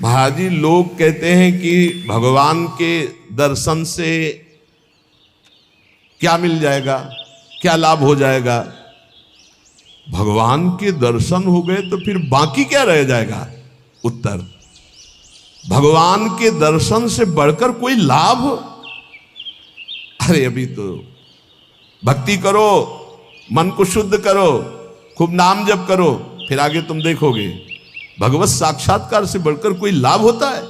महाराज जी, लोग कहते हैं कि भगवान के दर्शन से क्या मिल जाएगा, क्या लाभ हो जाएगा। भगवान के दर्शन हो गए तो फिर बाकी क्या रह जाएगा। उत्तर, भगवान के दर्शन से बढ़कर कोई लाभ। अरे अभी तो भक्ति करो, मन को शुद्ध करो, खूब नाम जप करो, फिर आगे तुम देखोगे भगवत साक्षात्कार से बढ़कर कोई लाभ होता है।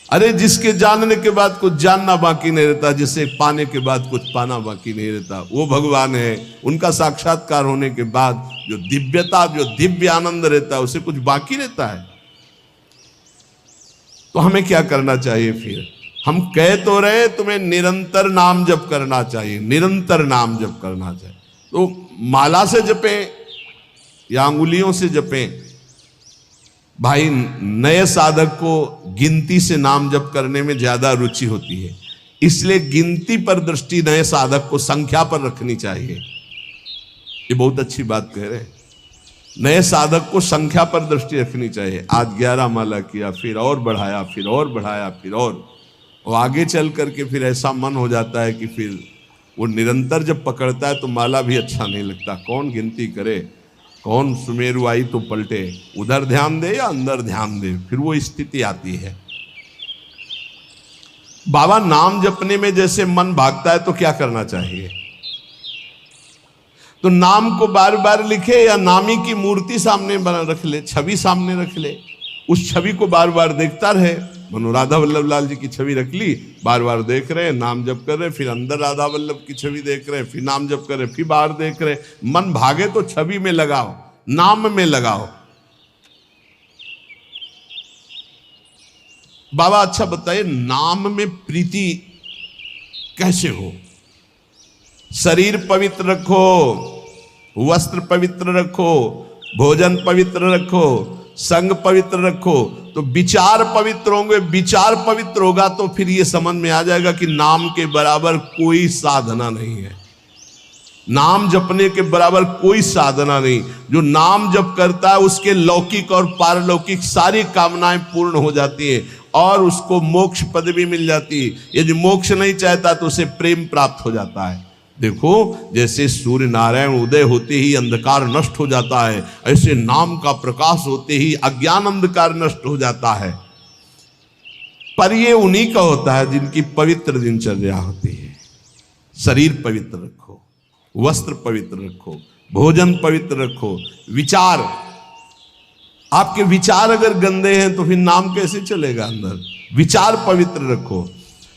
अरे जिसके जानने के बाद कुछ जानना बाकी नहीं रहता, जिसे पाने के बाद कुछ पाना बाकी नहीं रहता, वो भगवान है। उनका साक्षात्कार होने के बाद जो दिव्यता, जो दिव्य आनंद रहता है, उसे कुछ बाकी रहता है। तो हमें क्या करना चाहिए फिर। हम कह तो रहे तुम्हें निरंतर नाम जप करना चाहिए, निरंतर नाम जप करना चाहिए। तो माला से जपें या अंगुलियों से जपें। भाई, नए साधक को गिनती से नाम जप करने में ज्यादा रुचि होती है, इसलिए गिनती पर दृष्टि नए साधक को संख्या पर रखनी चाहिए। ये बहुत अच्छी बात कह रहे हैं। नए साधक को संख्या पर दृष्टि रखनी चाहिए। आज 11 माला किया, फिर और बढ़ाया, फिर और बढ़ाया, फिर और आगे चल करके फिर ऐसा मन हो जाता है कि फिर वो निरंतर जब पकड़ता है तो माला भी अच्छा नहीं लगता। कौन गिनती करे, कौन सुमेरु आई तो पलटे, उधर ध्यान दे या अंदर ध्यान दे, फिर वो स्थिति आती है। बाबा, नाम जपने में जैसे मन भागता है तो क्या करना चाहिए। तो नाम को बार बार लिखे या नामी की मूर्ति सामने रख ले, छवि सामने रख ले, उस छवि को बार बार देखता रहे। मनो राधा वल्लभ लाल जी की छवि रख ली, बार बार देख रहे हैं, नाम जप कर रहे हैं, फिर अंदर राधा वल्लभ की छवि देख रहे हैं, फिर नाम जप कर रहे हैं, फिर बाहर देख रहे हैं। मन भागे तो छवि में लगाओ, नाम में लगाओ। बाबा अच्छा बताइए, नाम में प्रीति कैसे हो। शरीर पवित्र रखो, वस्त्र पवित्र रखो, भोजन पवित्र रखो, संग पवित्र रखो, तो विचार पवित्र होंगे। विचार पवित्र होगा तो फिर ये समझ में आ जाएगा कि नाम के बराबर कोई साधना नहीं है। नाम जपने के बराबर कोई साधना नहीं। जो नाम जप करता है उसके लौकिक और पारलौकिक सारी कामनाएं पूर्ण हो जाती हैं और उसको मोक्ष पदवी मिल जाती है। यदि मोक्ष नहीं चाहता तो उसे प्रेम प्राप्त हो जाता है। देखो, जैसे सूर्य नारायण उदय होते ही अंधकार नष्ट हो जाता है, ऐसे नाम का प्रकाश होते ही अज्ञान अंधकार नष्ट हो जाता है। पर ये उन्हीं का होता है जिनकी पवित्र दिनचर्या होती है। शरीर पवित्र रखो, वस्त्र पवित्र रखो, भोजन पवित्र रखो, विचार। आपके विचार अगर गंदे हैं तो फिर नाम कैसे चलेगा अंदर। विचार पवित्र रखो।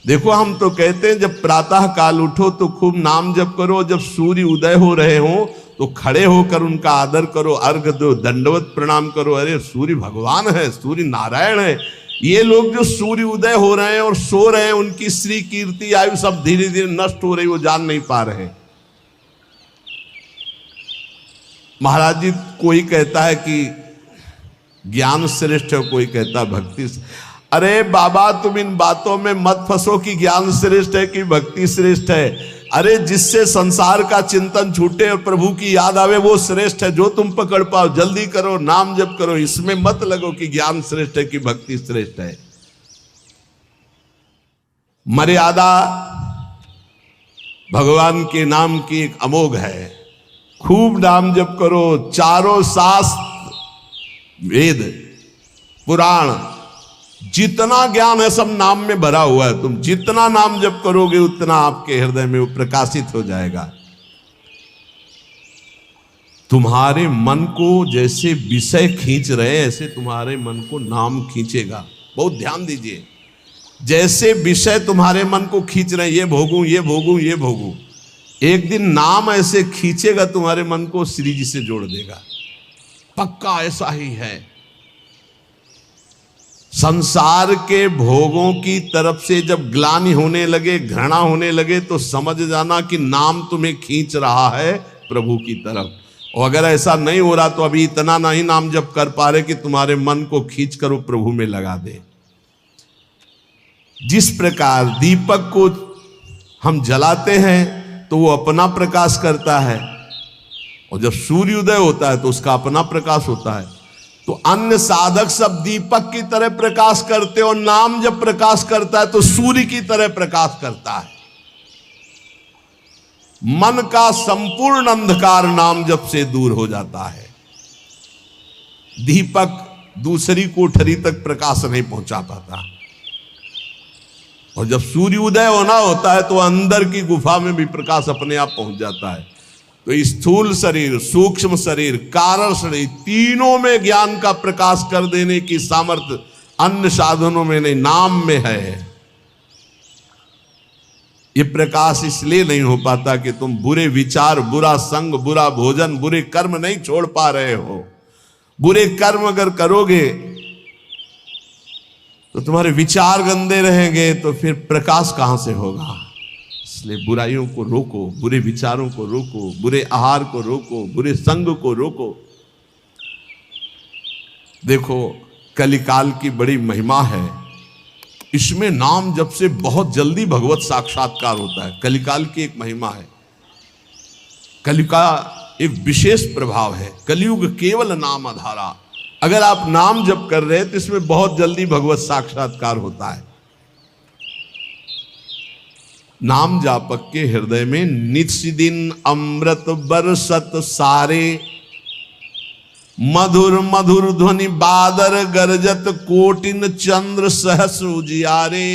देखो, हम तो कहते हैं जब प्रातः काल उठो तो खूब नाम जप करो, जब सूर्य उदय हो रहे हो तो खड़े होकर उनका आदर करो, अर्घ दो, दंडवत प्रणाम करो। अरे सूर्य भगवान है, सूर्य नारायण है। ये लोग जो सूर्य उदय हो रहे हैं और सो रहे हैं, उनकी श्री कीर्ति आयु सब धीरे धीरे नष्ट हो रही, वो जान नहीं पा रहे। महाराज जी, कोई कहता है कि ज्ञान श्रेष्ठ है, कोई कहता है भक्ति। अरे बाबा, तुम इन बातों में मत फंसो कि ज्ञान श्रेष्ठ है कि भक्ति श्रेष्ठ है। अरे जिससे संसार का चिंतन छूटे और प्रभु की याद आवे वो श्रेष्ठ है। जो तुम पकड़ पाओ जल्दी करो, नाम जप करो। इसमें मत लगो कि ज्ञान श्रेष्ठ है कि भक्ति श्रेष्ठ है। मर्यादा भगवान के नाम की एक अमोघ है। खूब नाम जप करो। चारों शास्त्र, वेद, पुराण, जितना ज्ञान है सब नाम में भरा हुआ है। तुम जितना नाम जप करोगे उतना आपके हृदय में वो प्रकाशित हो जाएगा। तुम्हारे मन को जैसे विषय खींच रहे हैं, ऐसे तुम्हारे मन को नाम खींचेगा। बहुत ध्यान दीजिए, जैसे विषय तुम्हारे मन को खींच रहे हैं, ये भोगूं, ये भोगूं, ये भोगूं, एक दिन नाम ऐसे खींचेगा तुम्हारे मन को, श्री जी से जोड़ देगा। पक्का ऐसा ही है। संसार के भोगों की तरफ से जब ग्लानि होने लगे, घृणा होने लगे, तो समझ जाना कि नाम तुम्हें खींच रहा है प्रभु की तरफ। और अगर ऐसा नहीं हो रहा तो अभी इतना नहीं नाम जप कर पा रहे कि तुम्हारे मन को खींच कर वो प्रभु में लगा दे। जिस प्रकार दीपक को हम जलाते हैं तो वो अपना प्रकाश करता है, और जब सूर्योदय होता है तो उसका अपना प्रकाश होता है। तो अन्य साधक सब दीपक की तरह प्रकाश करते, और नाम जब प्रकाश करता है तो सूर्य की तरह प्रकाश करता है। मन का संपूर्ण अंधकार नाम जप से दूर हो जाता है। दीपक दूसरी कोठरी तक प्रकाश नहीं पहुंचा पाता, और जब सूर्य उदय होना होता है तो अंदर की गुफा में भी प्रकाश अपने आप पहुंच जाता है। तो स्थूल शरीर, सूक्ष्म शरीर, कारण शरीर, तीनों में ज्ञान का प्रकाश कर देने की सामर्थ्य अन्य साधनों में नहीं, नाम में है। ये प्रकाश इसलिए नहीं हो पाता कि तुम बुरे विचार, बुरा संग, बुरा भोजन, बुरे कर्म नहीं छोड़ पा रहे हो। बुरे कर्म अगर करोगे तो तुम्हारे विचार गंदे रहेंगे, तो फिर प्रकाश कहां से होगा। इसलिए बुराइयों को रोको, बुरे विचारों को रोको, बुरे आहार को रोको, बुरे संग को रोको। देखो कलिकाल की बड़ी महिमा है, इसमें नाम जप से बहुत जल्दी भगवत साक्षात्कार होता है। कलिकाल की एक महिमा है, कलि का एक विशेष प्रभाव है। कलयुग केवल नाम आधारा। अगर आप नाम जप कर रहे हैं तो इसमें बहुत जल्दी भगवत साक्षात्कार होता है। नाम जापक के हृदय में नित्य दिन अमृत बरसत सारे, मधुर मधुर ध्वनि बादर गरजत कोटिन चंद्र सहस्र उजियारे।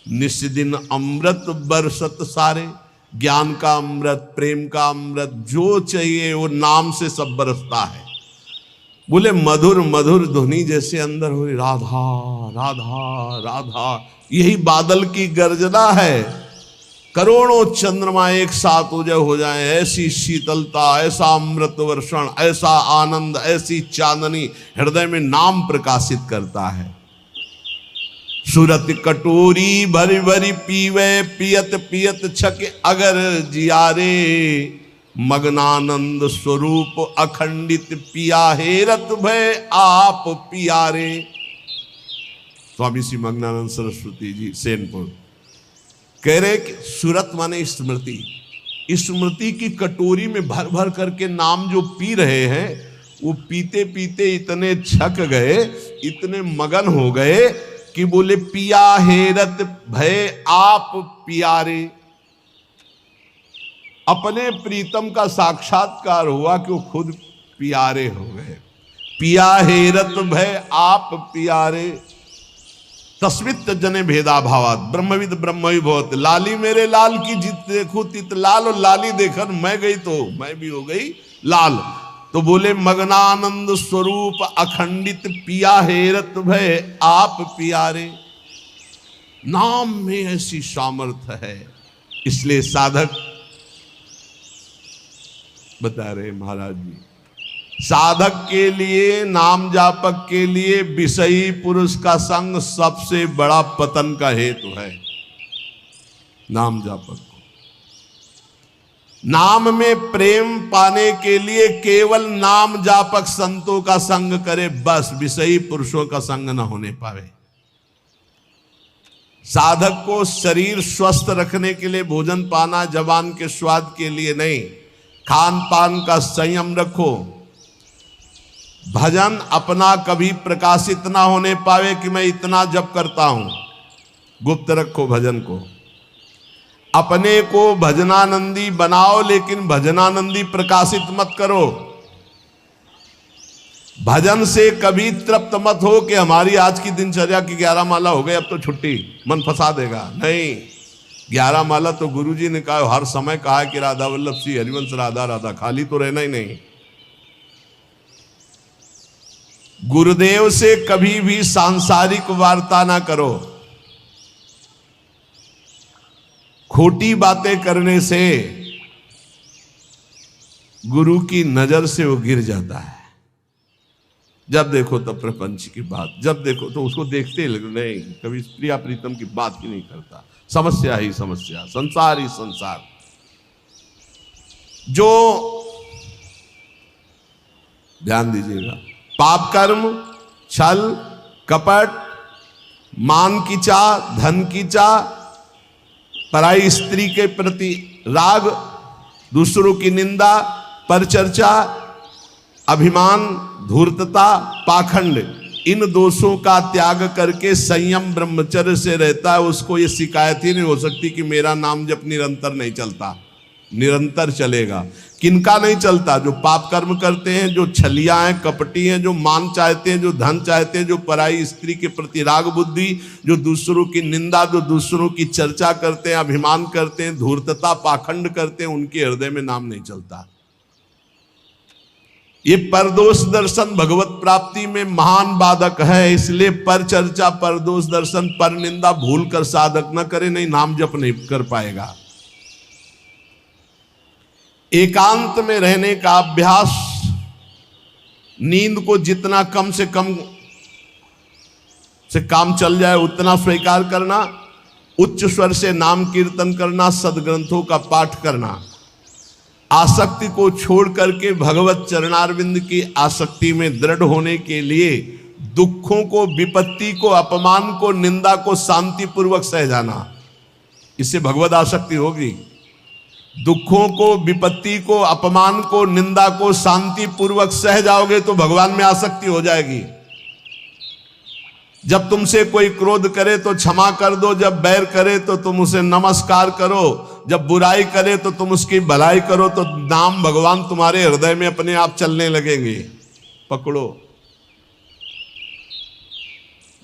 नित्य दिन अमृत बरसत सारे, ज्ञान का अमृत, प्रेम का अमृत, जो चाहिए वो नाम से सब बरसता है। बोले मधुर मधुर ध्वनि जैसे अंदर हो, राधा राधा राधा, यही बादल की गर्जना है। करोड़ों चंद्रमा एक साथ उदय हो जाए, ऐसी शीतलता, ऐसा अमृत वर्षण, ऐसा आनंद, ऐसी चांदनी हृदय में नाम प्रकाशित करता है। सुरत कटोरी भरी भरी पीवे, पियत पियत छक अगर जियारे। मग्नानंद स्वरूप अखंडित पिया हेरत भय आप पियारे। स्वामी श्री मग्नानंद सरस्वती जी सेनपुर कह रहे कि सुरत माने स्मृति, स्मृति की कटोरी में भर भर करके नाम जो पी रहे हैं, वो पीते पीते इतने छक गए, इतने मगन हो गए कि बोले पिया हेरत भय आप पियारे। अपने प्रीतम का साक्षात्कार हुआ कि वो खुद प्यारे हो गए। पिया हेरत भय आप प्यारे, तस्मित जने भेदा भावात, ब्रह्मविद ब्रह्मवि भवत। लाली मेरे लाल की जित देखो तित लाल, और लाली देखकर मैं गई तो मैं भी हो गई लाल। तो बोले मग्नानंद स्वरूप अखंडित पिया हेरत भय आप प्यारे। नाम में ऐसी सामर्थ्य है, इसलिए साधक बता रहे महाराज जी, साधक के लिए, नाम जापक के लिए विषयी पुरुष का संग सबसे बड़ा पतन का हेतु है। नाम जापक को नाम में प्रेम पाने के लिए केवल नाम जापक संतों का संग करे, बस विषयी पुरुषों का संग न होने पावे। साधक को शरीर स्वस्थ रखने के लिए भोजन पाना, जबान के स्वाद के लिए नहीं, खान पान का संयम रखो। भजन अपना कभी प्रकाशित ना होने पावे कि मैं इतना जप करता हूं, गुप्त रखो भजन को। अपने को भजनानंदी बनाओ, लेकिन भजनानंदी प्रकाशित मत करो। भजन से कभी तृप्त मत हो कि हमारी आज की दिनचर्या की 11 माला हो गई, अब तो छुट्टी, मन फंसा देगा। नहीं, 11 माला तो गुरुजी ने कहा, हर समय कहा कि राधा वल्लभ श्री हरिवंश राधा राधा, खाली तो रहना ही नहीं। गुरुदेव से कभी भी सांसारिक वार्ता ना करो। खोटी बातें करने से गुरु की नजर से वो गिर जाता है। जब देखो तब प्रपंच की बात, जब देखो तो उसको देखते ही लगे, नहीं, कभी प्रिया प्रीतम की बात ही नहीं करता। समस्या ही समस्या, संसार ही संसार। जो ध्यान दीजिएगा, पाप कर्म, छल, कपट, मान की चाह, धन की चाह, पराई स्त्री के प्रति राग, दूसरों की निंदा, परचर्चा, अभिमान, धूर्तता, पाखंड, इन दोषों का त्याग करके संयम ब्रह्मचर्य से रहता है, उसको ये शिकायत ही नहीं हो सकती कि मेरा नाम जब निरंतर नहीं चलता। निरंतर चलेगा। किनका नहीं चलता? जो पाप कर्म करते हैं, जो छलिया हैं, कपटी हैं, जो मान चाहते हैं, जो धन चाहते हैं, जो पराई स्त्री के प्रति राग बुद्धि, जो दूसरों की निंदा, जो दूसरों की चर्चा करते हैं, अभिमान करते हैं, धूर्तता, पाखंड करते हैं, उनके हृदय में नाम नहीं चलता। ये परदोष दर्शन भगवत प्राप्ति में महान बाधक है। इसलिए पर चर्चा, परदोष दर्शन, पर निंदा भूल कर साधक न करे, नहीं नाम जप नहीं कर पाएगा। एकांत में रहने का अभ्यास, नींद को जितना कम से कम से काम चल जाए उतना स्वीकार करना, उच्च स्वर से नाम कीर्तन करना, सदग्रंथों का पाठ करना, आसक्ति को छोड़ करके भगवत चरणारविंद की आसक्ति में दृढ़ होने के लिए दुखों को, विपत्ति को, अपमान को, निंदा को शांतिपूर्वक सह जाना, इससे भगवत आसक्ति होगी। दुखों को, विपत्ति को, अपमान को, निंदा को शांतिपूर्वक सह जाओगे तो भगवान में आसक्ति हो जाएगी। जब तुमसे कोई क्रोध करे तो क्षमा कर दो, जब बैर करे तो तुम उसे नमस्कार करो, जब बुराई करे तो तुम उसकी भलाई करो, तो नाम भगवान तुम्हारे हृदय में अपने आप चलने लगेंगे। पकड़ो।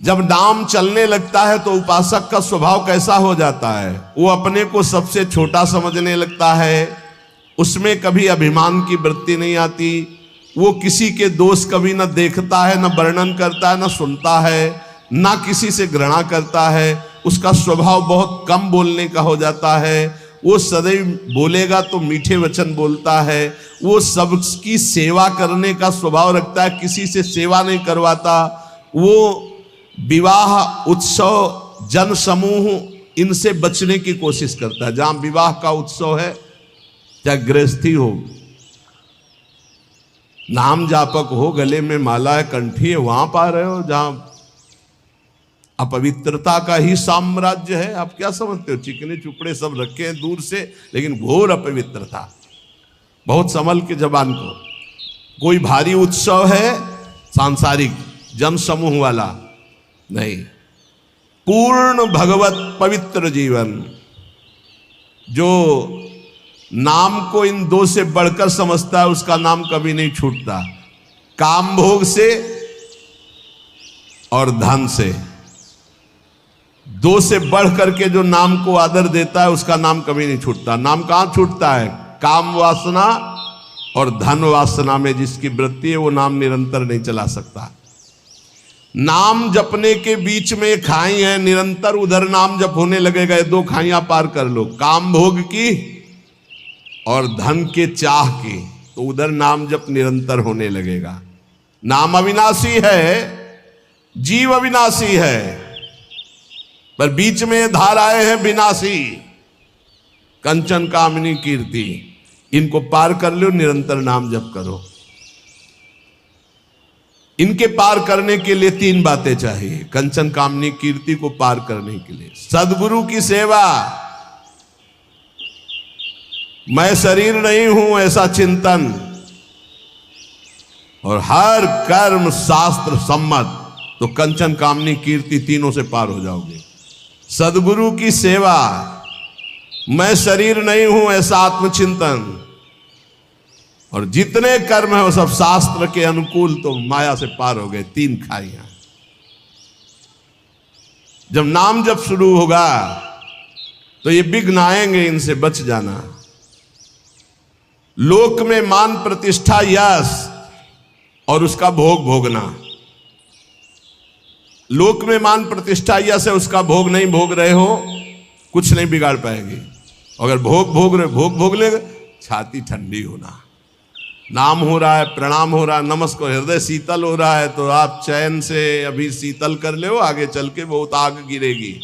जब नाम चलने लगता है तो उपासक का स्वभाव कैसा हो जाता है? वो अपने को सबसे छोटा समझने लगता है, उसमें कभी अभिमान की वृत्ति नहीं आती, वो किसी के दोष कभी न देखता है, न वर्णन करता है, न सुनता है, ना किसी से घृणा करता है। उसका स्वभाव बहुत कम बोलने का हो जाता है। वो सदैव बोलेगा तो मीठे वचन बोलता है। वो सबकी सेवा करने का स्वभाव रखता है, किसी से सेवा नहीं करवाता। वो विवाह, उत्सव, जन समूह, इनसे बचने की कोशिश करता है। जहां विवाह का उत्सव है, चाहे गृहस्थी हो, नाम जापक हो, गले में माला है, कंठी है, वहां पा रहे हो जहां अपवित्रता का ही साम्राज्य है। आप क्या समझते हो? चिकने चुपड़े सब रखे हैं दूर से, लेकिन घोर अपवित्रता। बहुत संभल के जबान को। कोई भारी उत्सव है सांसारिक जन समूह वाला नहीं, पूर्ण भगवत पवित्र जीवन। जो नाम को इन दो से बढ़कर समझता है, उसका नाम कभी नहीं छूटता। काम भोग से और धन से, दो से बढ़ करके जो नाम को आदर देता है, उसका नाम कभी नहीं छूटता। नाम कहां छूटता है? काम वासना और धन वासना में जिसकी वृत्ति है, वो नाम निरंतर नहीं चला सकता। नाम जपने के बीच में खाई है, निरंतर उधर नाम जप होने लगेगा। दो खाइयां पार कर लो, काम भोग की और धन के चाह की, तो उधर नाम जप निरंतर होने लगेगा। नाम अविनाशी है, जीव अविनाशी है, पर बीच में धाराएं हैं विनाशी। कंचन, कामिनी, कीर्ति, इनको पार कर लो, निरंतर नाम जप करो। इनके पार करने के लिए तीन बातें चाहिए। कंचन, कामनी, कीर्ति को पार करने के लिए सदगुरु की सेवा, मैं शरीर नहीं हूं ऐसा चिंतन, और हर कर्म शास्त्र सम्मत, तो कंचन, कामनी, कीर्ति तीनों से पार हो जाओगे। सदगुरु की सेवा, मैं शरीर नहीं हूं ऐसा आत्मचिंतन, और जितने कर्म है वो सब शास्त्र के अनुकूल, तो माया से पार हो गए। तीन खाइयां। जब नाम जब शुरू होगा तो ये विघ्न आएंगे, इनसे बच जाना। लोक में मान, प्रतिष्ठा, यश और उसका भोग भोगना। लोक में मान, प्रतिष्ठा, यश है, उसका भोग नहीं भोग रहे हो, कुछ नहीं बिगाड़ पाएगी। अगर भोग भोग रहे, भोग भोग ले, छाती ठंडी होना। नाम हो रहा है, प्रणाम हो रहा है, नमस्कार, हृदय शीतल हो रहा है, तो आप चैन से अभी शीतल कर ले, आगे चल के बहुत आग गिरेगी।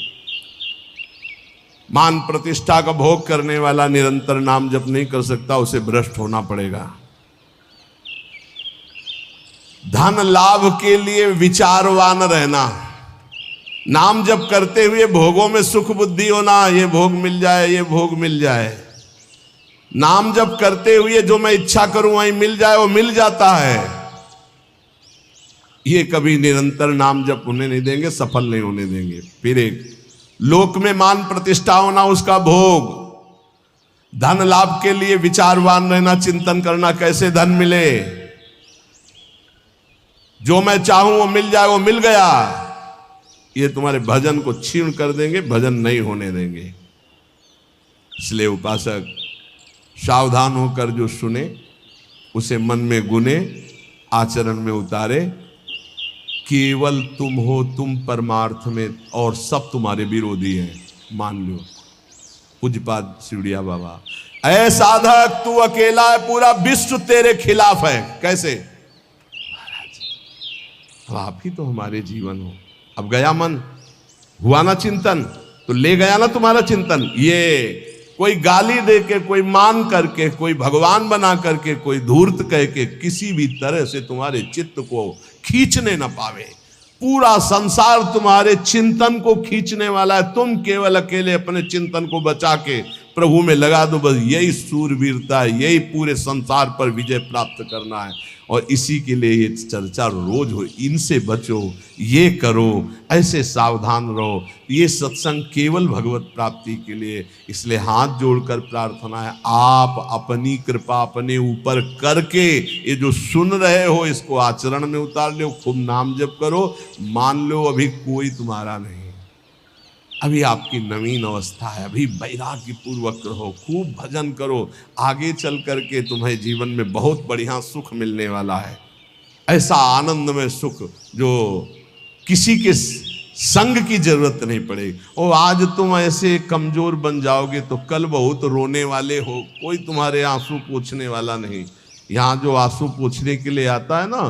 मान प्रतिष्ठा का भोग करने वाला निरंतर नाम जप नहीं कर सकता, उसे भ्रष्ट होना पड़ेगा। धन लाभ के लिए विचारवान रहना, नाम जप करते हुए भोगों में सुख बुद्धि होना, ये भोग मिल जाए, ये भोग मिल जाए। नाम जप करते हुए जो मैं इच्छा करूं वहीं मिल जाए, वो मिल जाता है। ये कभी निरंतर नाम जप होने नहीं देंगे, सफल नहीं होने देंगे। फिर एक लोक में मान प्रतिष्ठा होना, उसका भोग। धन लाभ के लिए विचारवान रहना, चिंतन करना कैसे धन मिले। जो मैं चाहूं वो मिल जाए, वो मिल गया, ये तुम्हारे भजन को क्षीण कर देंगे, भजन नहीं होने देंगे। इसलिए उपासक सावधान होकर जो सुने उसे मन में गुने, आचरण में उतारे। केवल तुम हो, तुम परमार्थ में, और सब तुम्हारे विरोधी हैं, मान लो। पूज्यपाद शिवड़िया बाबा, ऐ साधक तू अकेला है, पूरा विश्व तेरे खिलाफ है। कैसे? अब आप ही तो हमारे जीवन हो। अब गया मन, हुआ ना चिंतन, तो ले गया ना तुम्हारा चिंतन। ये कोई गाली दे के, कोई मान करके, कोई भगवान बना करके, कोई धूर्त कह के किसी भी तरह से तुम्हारे चित्त को खींचने न पावे। पूरा संसार तुम्हारे चिंतन को खींचने वाला है। तुम केवल अकेले अपने चिंतन को बचा के प्रभु में लगा दो, बस यही सूरवीरता है, यही पूरे संसार पर विजय प्राप्त करना है। और इसी के लिए ये चर्चा रोज हो। इनसे बचो, ये करो, ऐसे सावधान रहो। ये सत्संग केवल भगवत प्राप्ति के लिए। इसलिए हाथ जोड़कर प्रार्थना है, आप अपनी कृपा अपने ऊपर करके ये जो सुन रहे हो इसको आचरण में उतार लो। खूब नाम जप करो। मान लो अभी कोई तुम्हारा नहीं, अभी आपकी नवीन अवस्था है, अभी वैराग्य पूर्वक रहो, खूब भजन करो। आगे चल करके तुम्हें जीवन में बहुत बढ़िया सुख मिलने वाला है। ऐसा आनंदमय सुख जो किसी के संग की जरूरत नहीं पड़ेगी। और आज तुम ऐसे कमजोर बन जाओगे तो कल बहुत रोने वाले हो, कोई तुम्हारे आंसू पोंछने वाला नहीं। यहाँ जो आंसू पोंछने के लिए आता है ना,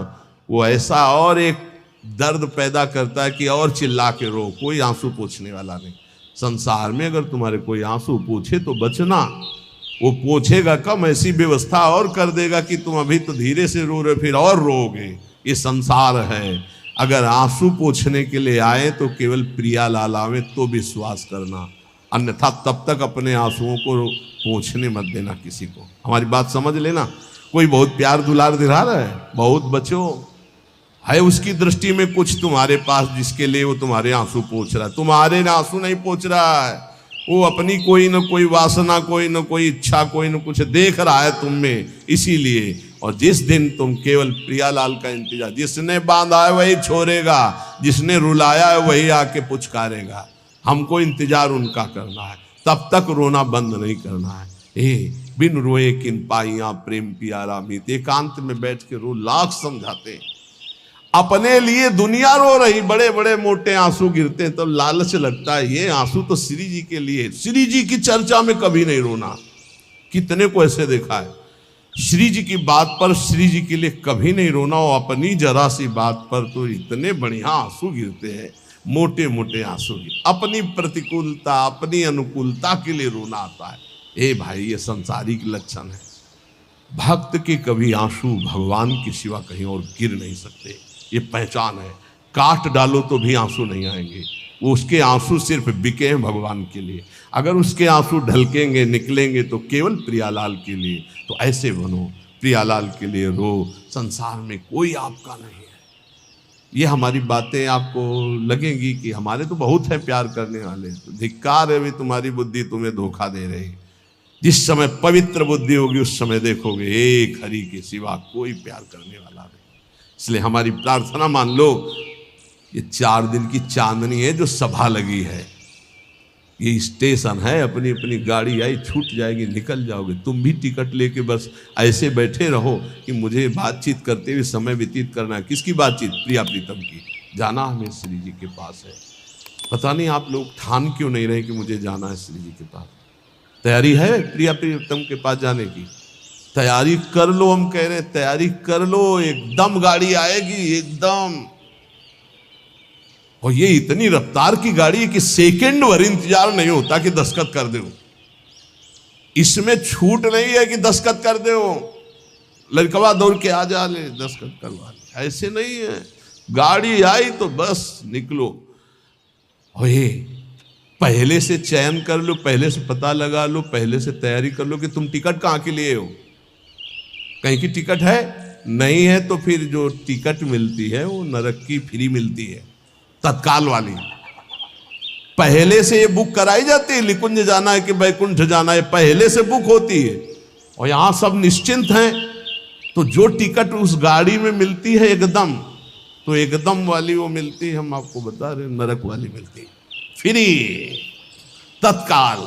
वो ऐसा और एक दर्द पैदा करता है कि और चिल्ला के रो, कोई आंसू पोंछने वाला नहीं। संसार में अगर तुम्हारे कोई आंसू पूछे तो बचना, वो पूछेगा कम, ऐसी व्यवस्था और कर देगा कि तुम अभी तो धीरे से रो रहे, फिर और रोगे। ये संसार है। अगर आंसू पोंछने के लिए आए तो केवल प्रियालाल आवे तो विश्वास करना, अन्यथा तब तक अपने आंसुओं को पोंछने मत देना किसी को। हमारी बात समझ लेना। कोई बहुत प्यार दुलार दिला रहा है, बहुत बचो है, उसकी दृष्टि में कुछ तुम्हारे पास जिसके लिए वो तुम्हारे आंसू पोंछ रहा है। तुम्हारे आंसू नहीं पोंछ रहा है, वो अपनी कोई न कोई वासना, कोई न कोई इच्छा, कोई न कुछ देख रहा है तुम में, इसीलिए। और जिस दिन तुम केवल प्रियालाल का इंतजार, जिसने बांधा है वही छोड़ेगा, जिसने रुलाया है वही आके पुचकारेगा। हमको इंतजार उनका करना है, तब तक रोना बंद नहीं करना है। बिन रोए किन पाइया प्रेम प्यारा मीत, एकांत में बैठ के रो, लाख समझाते हैं। अपने लिए दुनिया रो रही, बड़े बड़े मोटे आंसू गिरते हैं, तब लालच लगता है ये आंसू तो श्री जी के लिए। श्री जी की चर्चा में कभी नहीं रोना। कितने को ऐसे देखा है, श्री जी की बात पर श्री जी के लिए कभी नहीं रोना, और अपनी जरा सी बात पर तो इतने बढ़िया आंसू गिरते हैं, मोटे मोटे आंसू गिर। अपनी प्रतिकूलता, अपनी अनुकूलता के लिए रोना आता है। ए भाई, ये संसारिक लक्षण है। भक्त के कभी आंसू भगवान के सिवा कहीं और गिर नहीं सकते, ये पहचान है। काट डालो तो भी आंसू नहीं आएंगे, वो उसके आंसू सिर्फ बिके हैं भगवान के लिए। अगर उसके आंसू ढलकेंगे, निकलेंगे तो केवल प्रियालाल के लिए। तो ऐसे बनो, प्रियालाल के लिए रो। संसार में कोई आपका नहीं है। ये हमारी बातें आपको लगेंगी कि हमारे तो बहुत है प्यार करने वाले, तो धिक्कार है भी तुम्हारी बुद्धि तुम्हें धोखा दे रही। जिस समय पवित्र बुद्धि होगी उस समय देखोगे एक हरि के सिवा कोई प्यार करने वाला नहीं। इसलिए हमारी प्रार्थना मान लो, ये 4 दिन की चांदनी है जो सभा लगी है, ये स्टेशन है। अपनी अपनी गाड़ी आई, छूट जाएगी, निकल जाओगे। तुम भी टिकट लेके बस ऐसे बैठे रहो कि मुझे बातचीत करते हुए समय व्यतीत करना है। किसकी बातचीत? प्रिया प्रीतम की। जाना हमें श्री जी के पास है। पता नहीं आप लोग ठान क्यों नहीं रहे कि मुझे जाना है श्री जी के पास। तैयारी है प्रिया प्रीतम के पास जाने की? तैयारी कर लो। हम कह रहे हैं तैयारी कर लो, एकदम गाड़ी आएगी, एकदम। और ये इतनी रफ्तार की गाड़ी है कि सेकंड भर इंतजार नहीं होता कि दस्तखत कर दो। इसमें छूट नहीं है कि दस्तखत कर दो, लड़कवा दौड़ के आ जा ले दस्तखत करवा ले, ऐसे नहीं है। गाड़ी आई तो बस निकलो। और पहले से चयन कर लो, पहले से पता लगा लो, पहले से तैयारी कर लो कि तुम टिकट कहाँ के लिए हो। कहीं की टिकट है नहीं है तो फिर जो टिकट मिलती है वो नरक की फ्री मिलती है, तत्काल वाली। पहले से ये बुक कराई जाती है, निकुंज जाना है कि वैकुंठ जाना है, पहले से बुक होती है। और यहां सब निश्चिंत हैं, तो जो टिकट उस गाड़ी में मिलती है एकदम, तो एकदम वाली वो मिलती है, हम आपको बता रहे, नरक वाली मिलती है फ्री, तत्काल।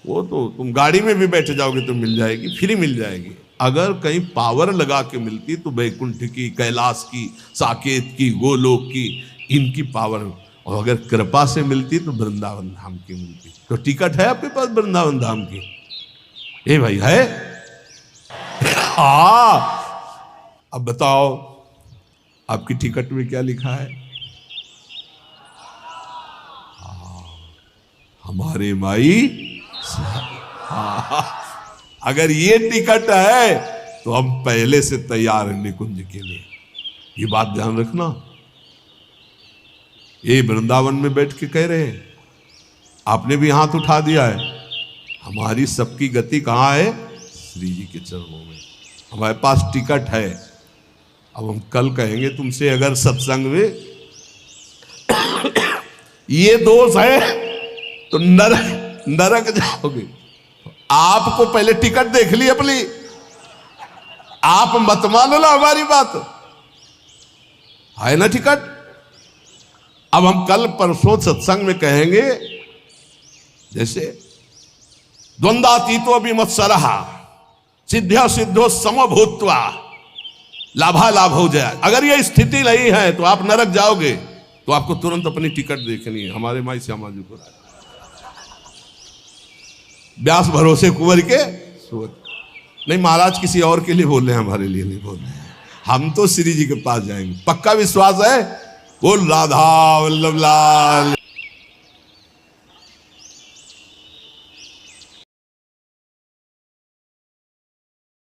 वो तो तुम गाड़ी में भी बैठ जाओगे तो मिल जाएगी, फ्री मिल जाएगी। अगर कहीं पावर लगा के मिलती तो वैकुंठ की, कैलाश की, साकेत की, गोलोक की, इनकी पावर। और अगर कृपा से मिलती तो वृंदावन धाम की मिलती। तो टिकट है आपके पास वृंदावन धाम की? ए भाई है? अब बताओ आपकी टिकट में क्या लिखा है? हमारे माई। अगर ये टिकट है तो हम पहले से तैयार हैं निकुंज के लिए, ये बात ध्यान रखना। ये वृंदावन में बैठ के कह रहे हैं, आपने भी हाथ उठा दिया है। हमारी सबकी गति कहाँ है? श्री जी के चरणों में। हमारे पास टिकट है। अब हम कल कहेंगे तुमसे अगर सत्संग में ये दोष है तो नरक जाओगे। आपको पहले टिकट देख ली अपनी, आप मत मानो ना हमारी बात, है ना टिकट। अब हम कल परसों सत्संग में कहेंगे, जैसे द्वंद्वातीतो विमत्सरः सिद्ध्या सिद्धो समभूत्वा लाभा लाभ हो जाए। अगर ये स्थिति नहीं है तो आप नरक जाओगे। तो आपको तुरंत अपनी टिकट देखनी है। हमारे माई श्यामा जी को व्यास भरोसे कुंवर के नहीं, महाराज किसी और के लिए बोल रहे हैं, हमारे लिए नहीं बोल रहे हैं। हम तो श्री जी के पास जाएंगे, पक्का विश्वास है। बोल राधा वल्लभ लाल।